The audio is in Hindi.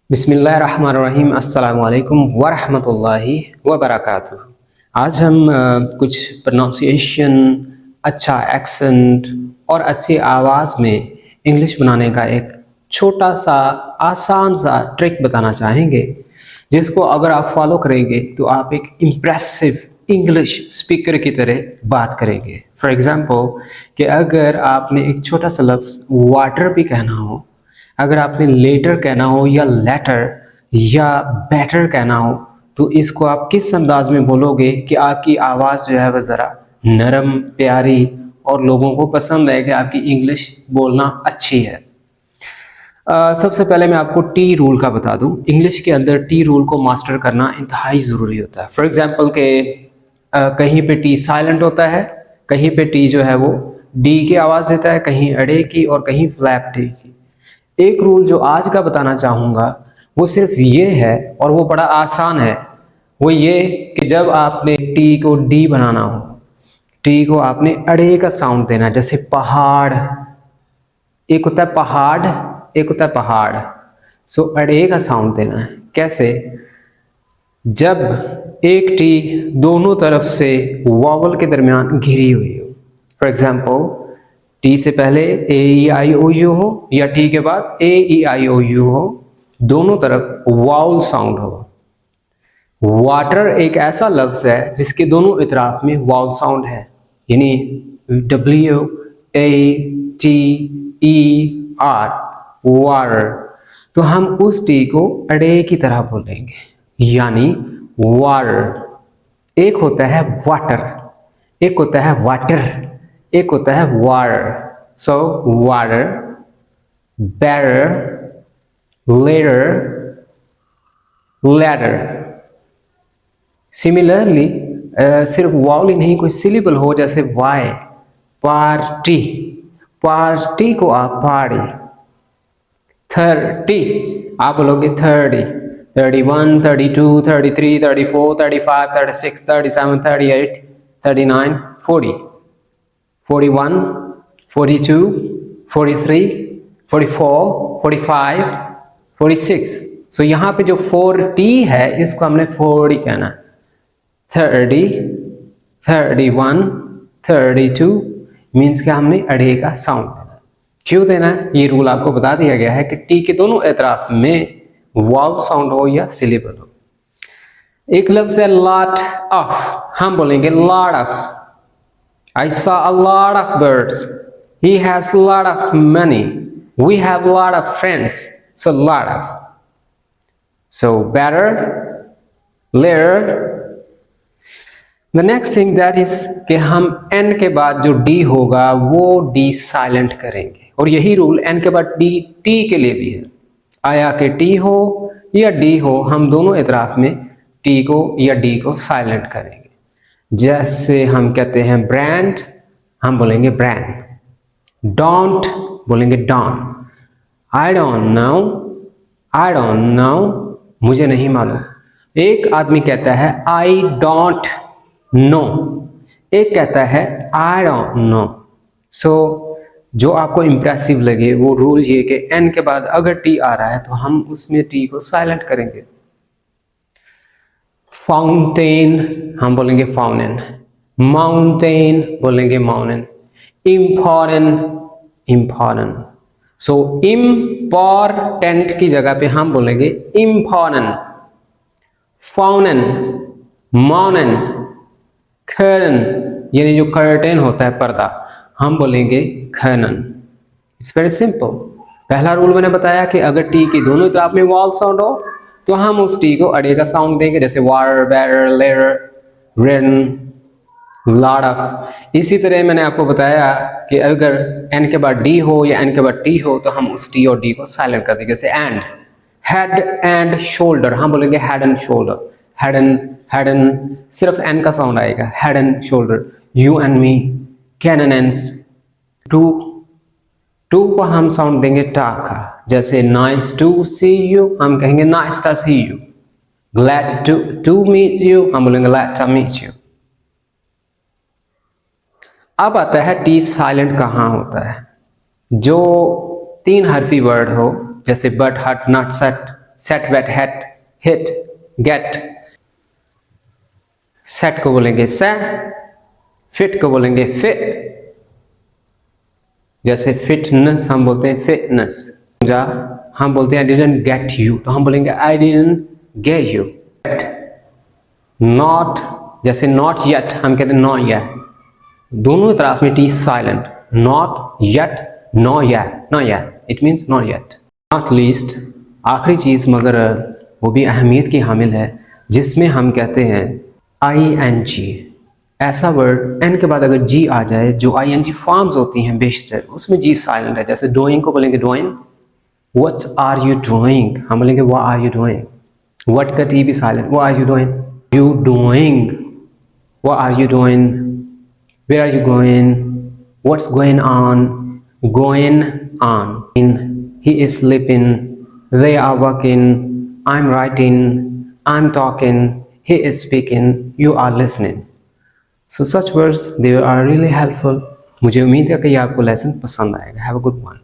बिस्मिल्लाहिर्रहमानिर्रहीम अस्सलामु अलैकुम वरहमतुल्लाहि वबरकातुहू। आज हम कुछ प्रोनाउंसिएशन, अच्छा एक्सेंट और अच्छी आवाज़ में इंग्लिश बनाने का एक छोटा सा आसान सा ट्रिक बताना चाहेंगे, जिसको अगर आप फॉलो करेंगे तो आप एक इम्प्रेसिव इंग्लिश स्पीकर की तरह बात करेंगे। फॉर एग्ज़ाम्पल कि अगर आपने एक छोटा सा लफ्ज़ वाटर भी कहना हो, अगर आपने लेटर कहना हो या लेटर या बेटर कहना हो, तो इसको आप किस अंदाज में बोलोगे कि आपकी आवाज़ जो है वह ज़रा नरम, प्यारी और लोगों को पसंद है कि आपकी इंग्लिश बोलना अच्छी है। सबसे पहले मैं आपको टी रूल का बता दूं। इंग्लिश के अंदर टी रूल को मास्टर करना इंतहाई ज़रूरी होता है। फॉर एग्ज़ाम्पल के कहीं पे टी साइलेंट होता है, कहीं पे टी जो है वो डी की आवाज़ देता है, कहीं अड़े की और कहीं फ्लैप टी की। एक रूल जो आज का बताना चाहूँगा वो सिर्फ ये है और वो बड़ा आसान है। वो ये कि जब आपने टी को डी बनाना हो, टी को आपने अड़े का साउंड देना है। जैसे पहाड़, एक होता है पहाड़, एक होता है पहाड़। सो अड़े का साउंड देना है। कैसे? जब एक टी दोनों तरफ से वॉवल के दरमियान घिरी हुई हो। फॉर एग्जाम्पल टी से पहले ए ई आई ओ यू हो या टी के बाद ए ई आई ओ यू हो, दोनों तरफ वाउल साउंड हो। वाटर एक ऐसा लफ्ज है जिसके दोनों इतराफ में वाउल साउंड है, यानी W A T E R, water. तो हम उस टी को अड़े की तरह बोलेंगे, यानी वाटर। एक होता है वाटर, एक होता है वाटर, एक होता है water. So water, better, letter, letter. Similarly सिर्फ वाउल ही नहीं, कोई सिलेबल हो जैसे वाई, पार्टी, पार्टी को आप पार्टी। 30 आप बोलोगे 30, 31, 32, 33, 34, 35, 36, 37, 38, 39, 40, 41, 42, 43, 44, 45, 46। सो यहाँ पे जो 40 है इसको हमने 40 कहना है। 30, 31, 32 मीन्स कि हमने अड़े का साउंड देना है। क्यों देना है? ये रूल आपको बता दिया गया है कि टी के दोनों एतराफ में वाव साउंड हो या सिलेबल हो। एक लफ्ज है लॉट ऑफ, हम बोलेंगे lot of. I saw a lot of birds. He has a lot of money. We have a lot of friends. So lot of. So better, later. The next thing that is कि हम n के बाद जो d होगा वो d साइलेंट करेंगे, और यही रूल n के बाद d t के लिए भी है। आया कि t हो या d हो, हम दोनों इतराफ में t को या d को साइलेंट करेंगे। जैसे हम कहते हैं ब्रांड, हम बोलेंगे ब्रांड। डोंट बोलेंगे don. I don't know, I don't know, मुझे नहीं मालूम। एक आदमी कहता है आई डोंट नो, एक कहता है आई डोंट नो। सो जो आपको इंप्रेसिव लगे वो रूल ये कि एन के बाद अगर टी आ रहा है तो हम उसमें टी को साइलेंट करेंगे। फाउंटेन, हम बोलेंगे फाउंटेन। माउंटेन बोलेंगे mountain. Important, important. So important की जगह पे हम बोलेंगे इम्पॉर्टेंट। Fountain, mountain. कर्टन, यानी जो कर्टेन होता है पर्दा, हम बोलेंगे कर्टन। It's very simple. पहला रूल मैंने बताया कि अगर टी की दोनों तरफ में वावल साउंड हो तो हम उस टी को अड़े का साउंड देंगे, जैसे water, better, letter, written, lot of. इसी तरह मैंने आपको बताया कि अगर एन के बाद डी हो या एन के बाद टी हो तो हम उस टी और डी को साइलेंट कर देंगे। जैसे एंड, हेड एंड शोल्डर, हम बोलेंगे head and shoulder. Head and, head and सिर्फ एन का साउंड आएगा, head and shoulder. You and me, can and ends. To को हम साउंड देंगे टा का, जैसे नाइस टू सी यू, हम कहेंगे nice to see you. Glad to meet you, हम बोलेंगे ग्लैड टू मीट यू। अब आता है टी साइलेंट कहाँ होता है। जो 3 हरफी वर्ड हो, जैसे but, hut, nut, set, set wet hate hit get. Set को बोलेंगे से, फिट को बोलेंगे फिट। जैसे फिटनेस हम बोलते हैं फिटनेस। जा हम बोलते हैं आई डिडंट गेट यू, तो हम बोलेंगे I didn't get you. Not, जैसे नॉट येट हम कहते हैं नॉट येट, दोनों तरफ में T silent. Not yet, know yet, know yet, it means not yet. Not least, आखिरी चीज मगर वो भी अहमियत की हामिल है, जिसमें हम कहते हैं ING। ऐसा वर्ड एन के बाद अगर जी आ जाए, जो ING फॉर्म्स होती हैं बेशतर, उसमें जी साइलेंट है। जैसे डूइंग को बोलेंगे doing, what are you doing हम बोलेंगे what are you doing. What का टी भी silent, what are you doing, you doing, what are you doing, where are you going, what's going on, going on, he is sleeping, they are working, I'm writing, I'm talking, he is speaking, you are listening. So such words, they are really helpful. मुझे उम्मीद है कि ये आपको लेसन पसंद आएगा। Have a good one.